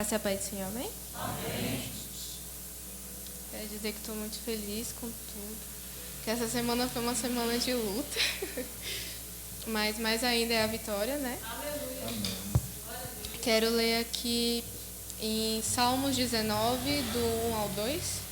Graça e a paz do Senhor, amém? Amém. Quero dizer que estou muito feliz com tudo. Que essa semana foi uma semana de luta. Mas mais ainda é a vitória, né? Aleluia. Quero ler aqui em Salmos 19, do 1 ao 2.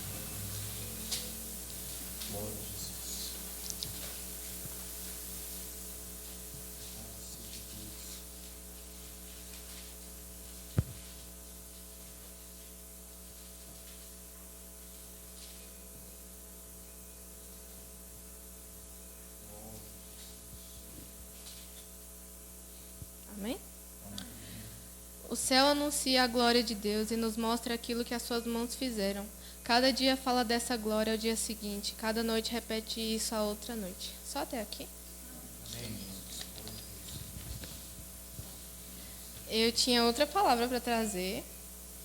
Amém? O céu anuncia a glória de Deus e nos mostra aquilo que as suas mãos fizeram. Cada dia fala dessa glória ao dia seguinte. Cada noite repete isso a outra noite. Só até aqui? Amém. Eu tinha outra palavra para trazer,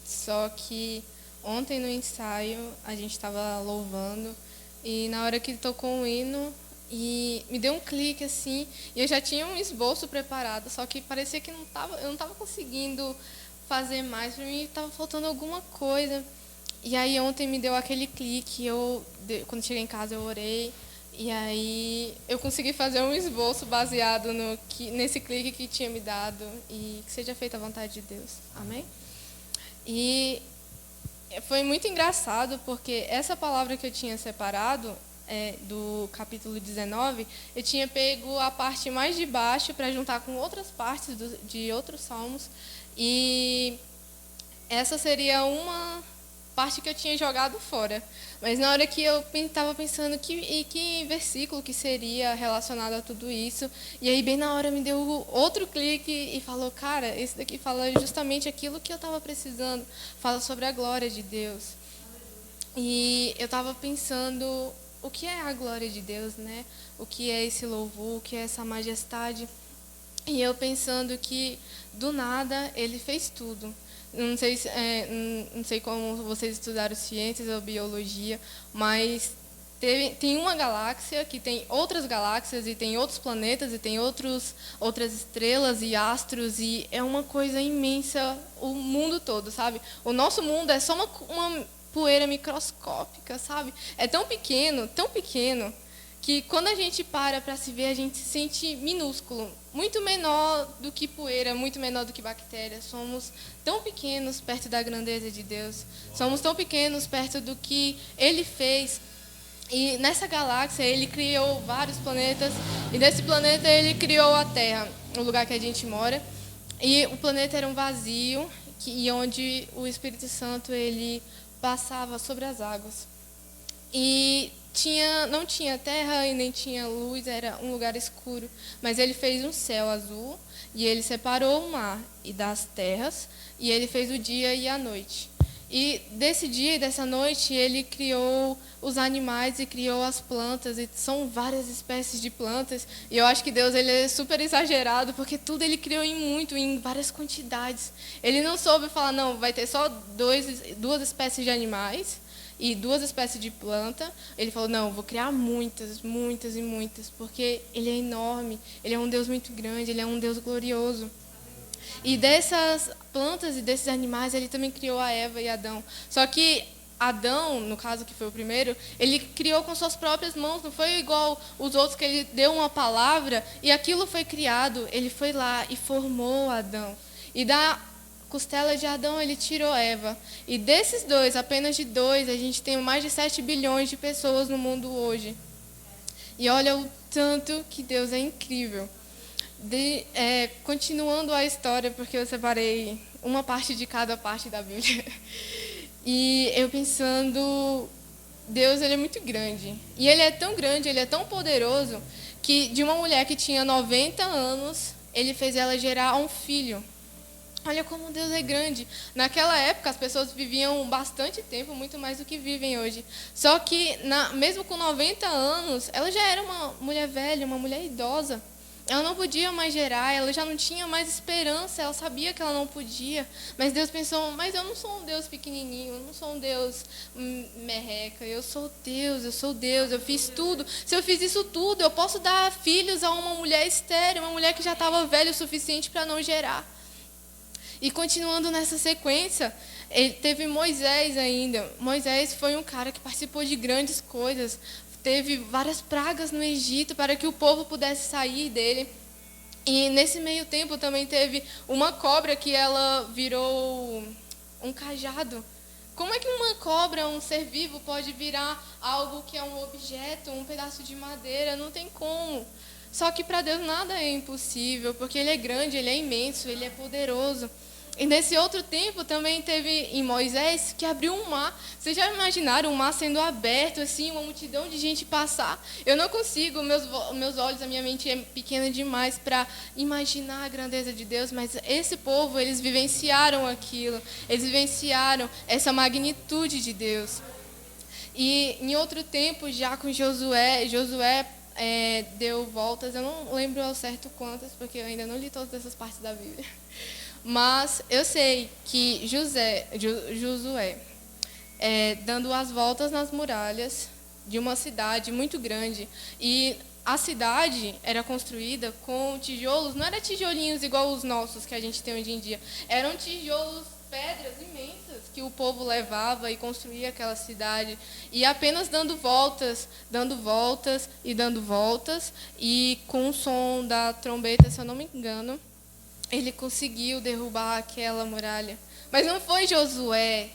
só que ontem no ensaio a gente estava louvando e na hora que tocou o hino e me deu um clique assim, e eu já tinha um esboço preparado, só que parecia que eu não estava conseguindo fazer mais, para mim estava faltando alguma coisa. E aí ontem me deu aquele clique, quando cheguei em casa eu orei, e aí eu consegui fazer um esboço baseado nesse clique que tinha me dado, e que seja feita a vontade de Deus. Amém? E foi muito engraçado, porque essa palavra que eu tinha separado, do capítulo 19, eu tinha pego a parte mais de baixo para juntar com outras partes de outros salmos, e essa seria uma parte que eu tinha jogado fora. Mas na hora que eu estava pensando que versículo que seria relacionado a tudo isso, e aí bem na hora me deu outro clique e falou, cara, esse daqui fala justamente aquilo que eu estava precisando, fala sobre a glória de Deus. E eu estava pensando, o que é a glória de Deus, né? O que é esse louvor, o que é essa majestade? E eu pensando que do nada ele fez tudo. Não sei como vocês estudaram ciências ou biologia, mas tem uma galáxia que tem outras galáxias e tem outros planetas e tem outras estrelas e astros, e é uma coisa imensa o mundo todo, sabe? O nosso mundo é só uma poeira microscópica, sabe? É tão pequeno, que quando a gente para se ver, a gente se sente minúsculo, muito menor do que poeira, muito menor do que bactérias. Somos tão pequenos perto da grandeza de Deus. Somos tão pequenos perto do que Ele fez. E nessa galáxia, Ele criou vários planetas. E nesse planeta, Ele criou a Terra, o lugar que a gente mora. E o planeta era um vazio, onde o Espírito Santo ele passava sobre as águas. E não tinha terra e nem tinha luz, era um lugar escuro. Mas ele fez um céu azul, e ele separou o mar e das terras, e ele fez o dia e a noite. E desse dia e dessa noite, ele criou os animais e criou as plantas, e são várias espécies de plantas. E eu acho que Deus ele é super exagerado, porque tudo ele criou em várias quantidades. Ele não soube falar, não, vai ter só duas espécies de animais e duas espécies de planta. Ele falou, não, vou criar muitas, muitas e muitas, porque ele é enorme, ele é um Deus muito grande, ele é um Deus glorioso. E dessas plantas e desses animais, ele também criou a Eva e Adão. Só que Adão, no caso que foi o primeiro, ele criou com suas próprias mãos, não foi igual os outros que ele deu uma palavra e aquilo foi criado. Ele foi lá e formou Adão. E da costela de Adão ele tirou Eva. E desses dois, apenas de dois, a gente tem mais de 7 bilhões de pessoas no mundo hoje. E olha o tanto que Deus é incrível. Continuando a história, porque eu separei uma parte de cada parte da Bíblia. E eu pensando, Deus ele é muito grande. E ele é tão grande, ele é tão poderoso, que de uma mulher que tinha 90 anos, ele fez ela gerar um filho. Olha como Deus é grande. Naquela época, as pessoas viviam bastante tempo, muito mais do que vivem hoje. Só que, mesmo com 90 anos, ela já era uma mulher velha, uma mulher idosa. Ela não podia mais gerar, ela já não tinha mais esperança, ela sabia que ela não podia. Mas Deus pensou, mas eu não sou um Deus pequenininho, eu não sou um Deus merreca, eu sou Deus, eu fiz tudo. Se eu fiz isso tudo, eu posso dar filhos a uma mulher estéril, uma mulher que já estava velha o suficiente para não gerar. E continuando nessa sequência, ele teve Moisés ainda. Moisés foi um cara que participou de grandes coisas. Teve várias pragas no Egito para que o povo pudesse sair dele. E nesse meio tempo também teve uma cobra que ela virou um cajado. Como é que uma cobra, um ser vivo, pode virar algo que é um objeto, um pedaço de madeira? Não tem como. Só que para Deus nada é impossível, porque Ele é grande, Ele é imenso, Ele é poderoso. E nesse outro tempo também teve em Moisés que abriu um mar. Vocês já imaginaram um mar sendo aberto, assim, uma multidão de gente passar? Eu não consigo, meus olhos, a minha mente é pequena demais para imaginar a grandeza de Deus, mas esse povo, eles vivenciaram aquilo, eles vivenciaram essa magnitude de Deus. E em outro tempo, já com Josué deu voltas, eu não lembro ao certo quantas, porque eu ainda não li todas essas partes da Bíblia. Mas eu sei que Josué, dando as voltas nas muralhas de uma cidade muito grande, e a cidade era construída com tijolos, não eram tijolinhos igual os nossos que a gente tem hoje em dia, eram tijolos, pedras imensas que o povo levava e construía aquela cidade, e apenas dando voltas, e com o som da trombeta, se eu não me engano, ele conseguiu derrubar aquela muralha. Mas não foi Josué,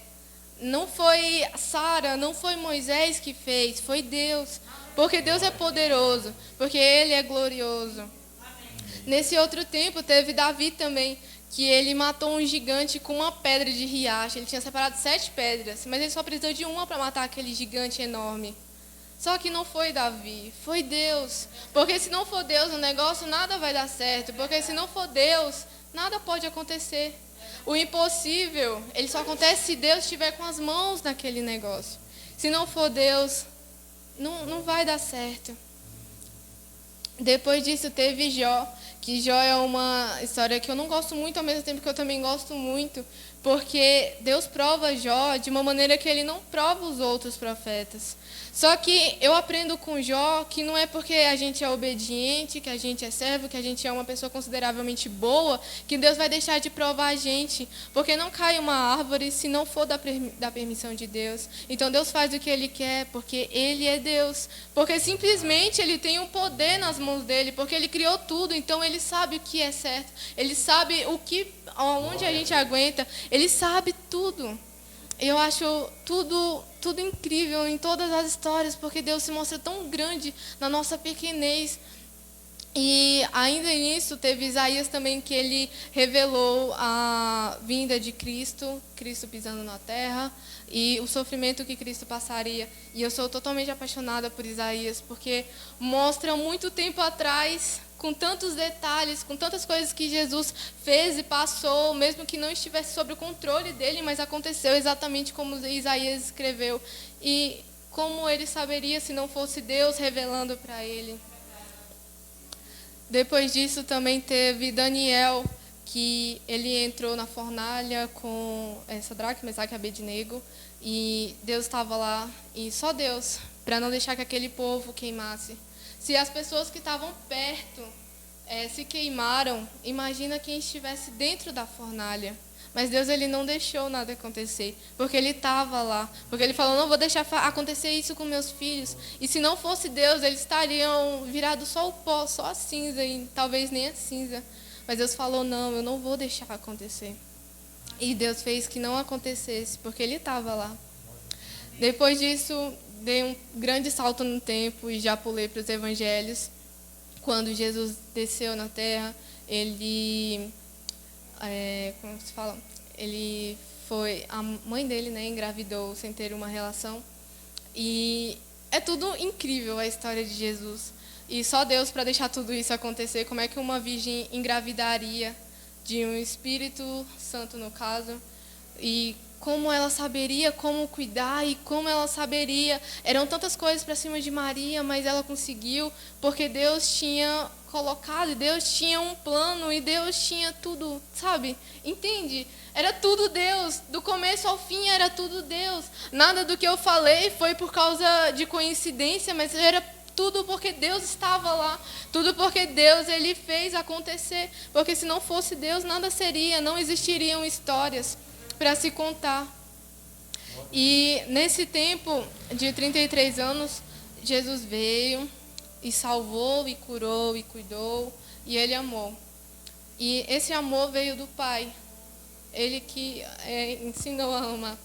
não foi Sara, não foi Moisés que fez, foi Deus. Porque Deus é poderoso, porque Ele é glorioso. Nesse outro tempo teve Davi também, que ele matou um gigante com uma pedra de riacho. Ele tinha separado 7 pedras, mas ele só precisou de uma para matar aquele gigante enorme. Só que não foi Davi, foi Deus. Porque se não for Deus no negócio, nada vai dar certo. Porque se não for Deus, nada pode acontecer. O impossível, ele só acontece se Deus estiver com as mãos naquele negócio. Se não for Deus, não vai dar certo. Depois disso teve Jó, que Jó é uma história que eu não gosto muito, ao mesmo tempo que eu também gosto muito, porque Deus prova Jó de uma maneira que Ele não prova os outros profetas. Só que eu aprendo com Jó que não é porque a gente é obediente, que a gente é servo, que a gente é uma pessoa consideravelmente boa, que Deus vai deixar de provar a gente. Porque não cai uma árvore se não for da permissão de Deus. Então Deus faz o que Ele quer, porque Ele é Deus. Porque simplesmente Ele tem um poder nas mãos dEle, porque Ele criou tudo, então Ele sabe o que é certo. Ele sabe onde a gente aguenta, Ele sabe tudo. Eu acho tudo incrível em todas as histórias, porque Deus se mostra tão grande na nossa pequenez. E ainda nisso teve Isaías também, que ele revelou a vinda de Cristo pisando na terra, e o sofrimento que Cristo passaria. E eu sou totalmente apaixonada por Isaías, porque mostra muito tempo atrás, com tantos detalhes, com tantas coisas que Jesus fez e passou, mesmo que não estivesse sob o controle dele, mas aconteceu exatamente como Isaías escreveu. E como ele saberia se não fosse Deus revelando para ele? Depois disso também teve Daniel, que ele entrou na fornalha com Sadraque, Mesaque e Abednego, e Deus estava lá, e só Deus, para não deixar que aquele povo queimasse. Se as pessoas que estavam perto se queimaram, imagina quem estivesse dentro da fornalha. Mas Deus, ele não deixou nada acontecer, porque ele estava lá. Porque ele falou, não vou deixar acontecer isso com meus filhos. E se não fosse Deus, eles estariam virados só o pó, só a cinza, e talvez nem a cinza. Mas Deus falou, não, eu não vou deixar acontecer. E Deus fez que não acontecesse, porque ele estava lá. Depois disso, dei um grande salto no tempo e já pulei para os evangelhos. Quando Jesus desceu na terra, ele, como se fala? Ele foi, a mãe dele, engravidou sem ter uma relação. E é tudo incrível a história de Jesus. E só Deus para deixar tudo isso acontecer. Como é que uma virgem engravidaria de um Espírito Santo, no caso, e como ela saberia como cuidar, e como ela saberia. Eram tantas coisas para cima de Maria, mas ela conseguiu, porque Deus tinha colocado, Deus tinha um plano, e Deus tinha tudo, sabe? Entende? Era tudo Deus, do começo ao fim era tudo Deus. Nada do que eu falei foi por causa de coincidência, mas era tudo porque Deus estava lá, tudo porque Deus ele fez acontecer, porque se não fosse Deus nada seria, não existiriam histórias para se contar. E nesse tempo de 33 anos, Jesus veio e salvou, e curou, e cuidou, e Ele amou. E esse amor veio do Pai, Ele que ensinou a amar.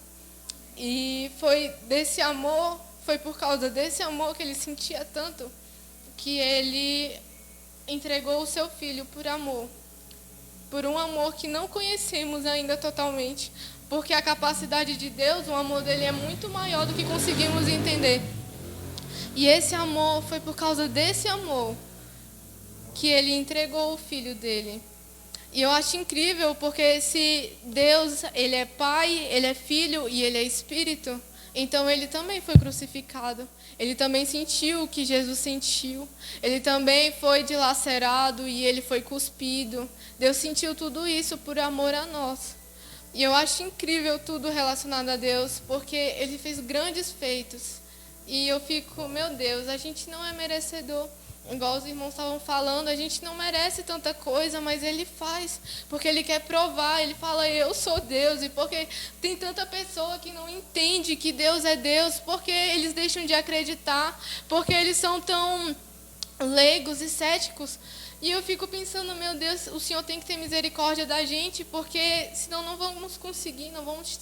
E foi por causa desse amor que Ele sentia tanto, que Ele entregou o Seu Filho por amor. Por um amor que não conhecemos ainda totalmente, porque a capacidade de Deus, o amor dele é muito maior do que conseguimos entender. E esse amor, foi por causa desse amor que ele entregou o Filho dele. E eu acho incrível, porque se Deus, ele é Pai, ele é Filho e ele é Espírito, então ele também foi crucificado. Ele também sentiu o que Jesus sentiu. Ele também foi dilacerado e ele foi cuspido. Deus sentiu tudo isso por amor a nós. E eu acho incrível tudo relacionado a Deus, porque Ele fez grandes feitos. E eu fico, meu Deus, a gente não é merecedor. Igual os irmãos estavam falando, a gente não merece tanta coisa, mas Ele faz, porque Ele quer provar. Ele fala, eu sou Deus. E porque tem tanta pessoa que não entende que Deus é Deus, porque eles deixam de acreditar, porque eles são tão leigos e céticos. E eu fico pensando, meu Deus, o Senhor tem que ter misericórdia da gente, porque senão não vamos conseguir, não vamos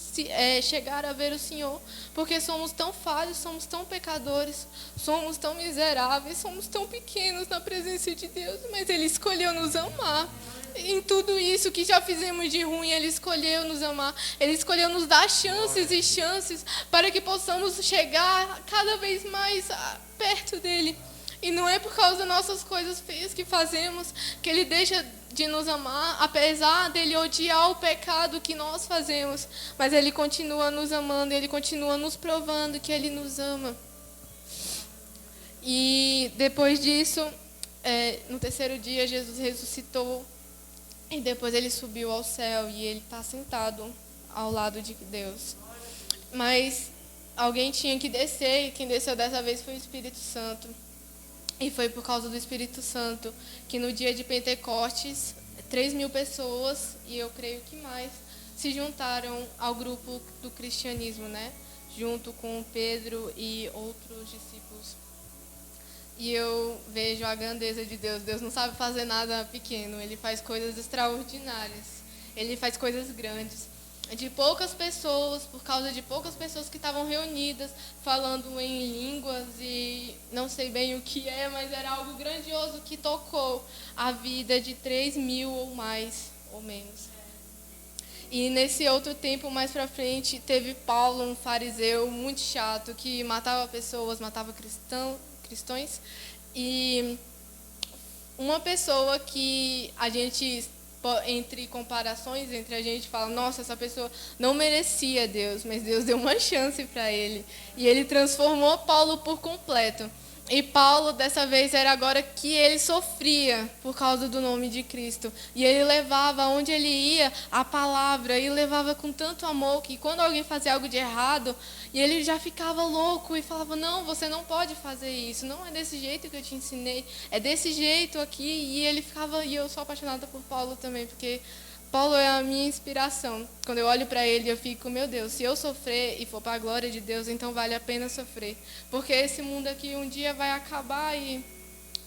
chegar a ver o Senhor, porque somos tão falhos, somos tão pecadores, somos tão miseráveis, somos tão pequenos na presença de Deus, mas Ele escolheu nos amar. Em tudo isso que já fizemos de ruim, Ele escolheu nos amar, Ele escolheu nos dar chances e chances para que possamos chegar cada vez mais perto dEle. E não é por causa das nossas coisas feias que fazemos que Ele deixa de nos amar, apesar dEle odiar o pecado que nós fazemos. Mas Ele continua nos amando, Ele continua nos provando que Ele nos ama. E depois disso, no terceiro dia, Jesus ressuscitou. E depois Ele subiu ao céu e Ele está sentado ao lado de Deus. Mas alguém tinha que descer, e quem desceu dessa vez foi o Espírito Santo. E foi por causa do Espírito Santo que no dia de Pentecostes, 3.000 pessoas, e eu creio que mais, se juntaram ao grupo do cristianismo, né? Junto com Pedro e outros discípulos. E eu vejo a grandeza de Deus. Deus não sabe fazer nada pequeno, Ele faz coisas extraordinárias. Ele faz coisas grandes. De poucas pessoas, por causa de poucas pessoas que estavam reunidas, falando em línguas e não sei bem o que mas era algo grandioso que tocou a vida de 3.000 ou mais, ou menos. E nesse outro tempo, mais pra frente, teve Paulo, um fariseu muito chato, que matava pessoas, matava cristãos, e uma pessoa que a gente, entre comparações, entre a gente fala, nossa, essa pessoa não merecia Deus, mas Deus deu uma chance para ele. E Ele transformou Paulo por completo. E Paulo, dessa vez, era agora que ele sofria por causa do nome de Cristo. E ele levava, onde ele ia, a palavra. E levava com tanto amor que quando alguém fazia algo de errado, e ele já ficava louco e falava, não, você não pode fazer isso. Não é desse jeito que eu te ensinei. É desse jeito aqui. E ele ficava, e eu sou apaixonada por Paulo também, porque Paulo é a minha inspiração. Quando eu olho para ele, eu fico, meu Deus, se eu sofrer e for para a glória de Deus, então vale a pena sofrer. Porque esse mundo aqui um dia vai acabar e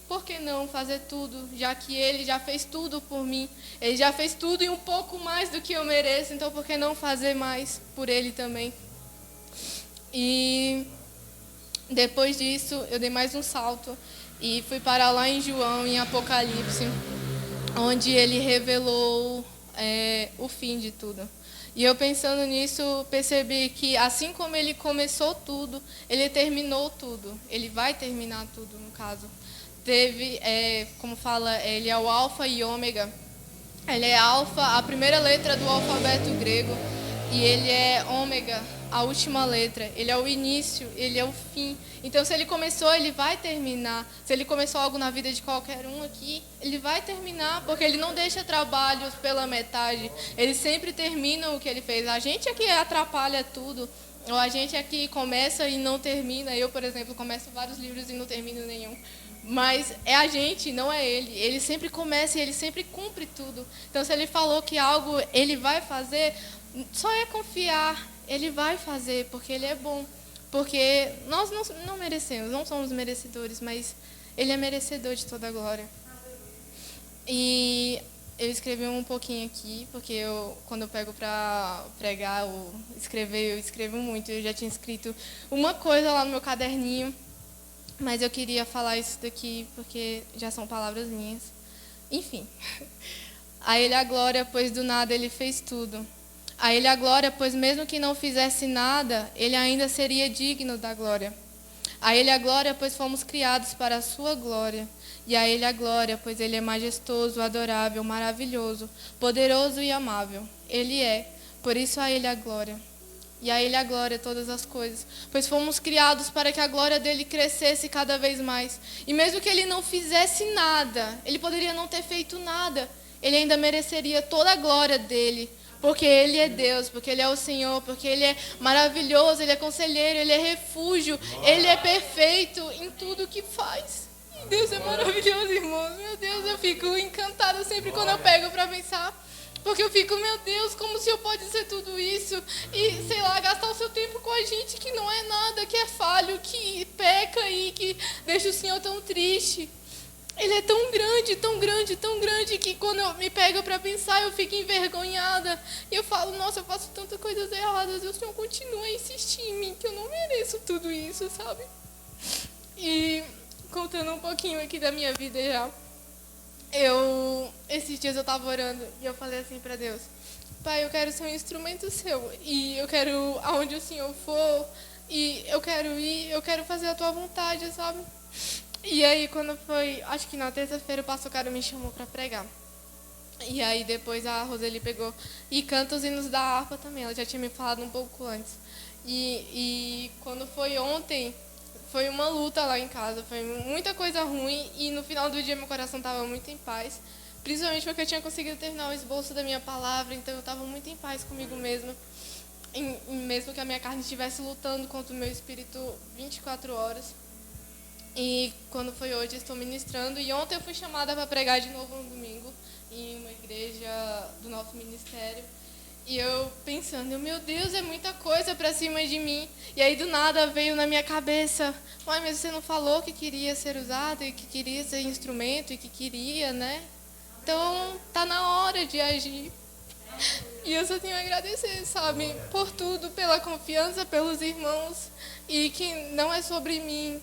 por que não fazer tudo, já que Ele já fez tudo por mim? Ele já fez tudo e um pouco mais do que eu mereço, então por que não fazer mais por Ele também? E depois disso, eu dei mais um salto e fui parar lá em João, em Apocalipse, onde ele revelou o fim de tudo. E eu pensando nisso, percebi que assim como ele começou tudo, ele terminou tudo. Ele vai terminar tudo, no caso. Teve, como fala, ele é o alfa e ômega. Ele é alfa, a primeira letra do alfabeto grego. E ele é ômega, a última letra. Ele é o início, ele é o fim. Então, se ele começou, ele vai terminar. Se ele começou algo na vida de qualquer um aqui, ele vai terminar, porque ele não deixa trabalhos pela metade. Ele sempre termina o que ele fez. A gente é que atrapalha tudo. Ou a gente é que começa e não termina. Eu, por exemplo, começo vários livros e não termino nenhum. Mas é a gente, não é ele. Ele sempre começa e ele sempre cumpre tudo. Então, se ele falou que algo ele vai fazer, só é confiar. Ele vai fazer, porque ele é bom. Porque nós não merecemos, não somos merecedores, mas ele é merecedor de toda a glória. E eu escrevi um pouquinho aqui, porque quando eu pego para pregar ou escrever, eu escrevo muito. Eu já tinha escrito uma coisa lá no meu caderninho, mas eu queria falar isso daqui, porque já são palavras minhas. Enfim. A ele a glória, pois do nada ele fez tudo. A ele a glória, pois mesmo que não fizesse nada, ele ainda seria digno da glória. A ele a glória, pois fomos criados para a sua glória. E a ele a glória, pois ele é majestoso, adorável, maravilhoso, poderoso e amável. Ele é, por isso a ele a glória. E a ele a glória todas as coisas, pois fomos criados para que a glória dele crescesse cada vez mais. E mesmo que ele não fizesse nada, ele poderia não ter feito nada, ele ainda mereceria toda a glória dele, porque ele é Deus, porque ele é o Senhor, porque ele é maravilhoso, ele é conselheiro, ele é refúgio, ele é perfeito em tudo que faz. E Deus é maravilhoso, irmãos. Meu Deus, eu fico encantada sempre quando eu pego para pensar. Porque eu fico, meu Deus, como o Senhor pode ser tudo isso? E, sei lá, gastar o seu tempo com a gente que não é nada, que é falho, que peca e que deixa o Senhor tão triste. Ele é tão grande, tão grande, tão grande, que quando eu me pego para pensar, eu fico envergonhada. E eu falo, nossa, eu faço tantas coisas erradas, e o Senhor continua a insistir em mim, que eu não mereço tudo isso, sabe? E contando um pouquinho aqui da minha vida já. Esses dias eu estava orando e eu falei assim para Deus, Pai, eu quero ser um instrumento seu, e eu quero, aonde o Senhor for, e eu quero ir, eu quero fazer a tua vontade, sabe? E aí, quando foi, acho que na terça-feira, o pastor Caro me chamou para pregar. E aí, depois a Roseli pegou e canta os hinos da harpa também, ela já tinha me falado um pouco antes. E quando foi ontem, foi uma luta lá em casa, foi muita coisa ruim, e no final do dia meu coração estava muito em paz, principalmente porque eu tinha conseguido terminar o esboço da minha palavra, então eu estava muito em paz comigo mesma, e mesmo que a minha carne estivesse lutando contra o meu espírito 24 horas. E quando foi hoje, estou ministrando, e ontem eu fui chamada para pregar de novo no domingo, em uma igreja do nosso ministério. E eu pensando, meu Deus, é muita coisa para cima de mim. E aí do nada veio na minha cabeça, mãe, mas você não falou que queria ser usado e que queria ser instrumento e que queria, né? Então tá na hora de agir. E eu só tenho a agradecer, sabe, por tudo, pela confiança, pelos irmãos, e que não é sobre mim.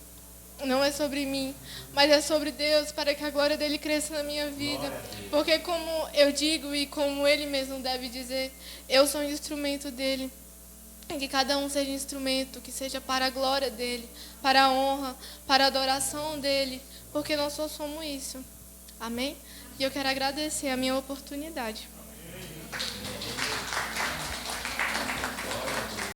Não é sobre mim, mas é sobre Deus, para que a glória dele cresça na minha vida. Porque como eu digo e como ele mesmo deve dizer, eu sou um instrumento dele. E que cada um seja instrumento, que seja para a glória dele, para a honra, para a adoração dele, porque nós só somos isso. Amém? E eu quero agradecer a minha oportunidade.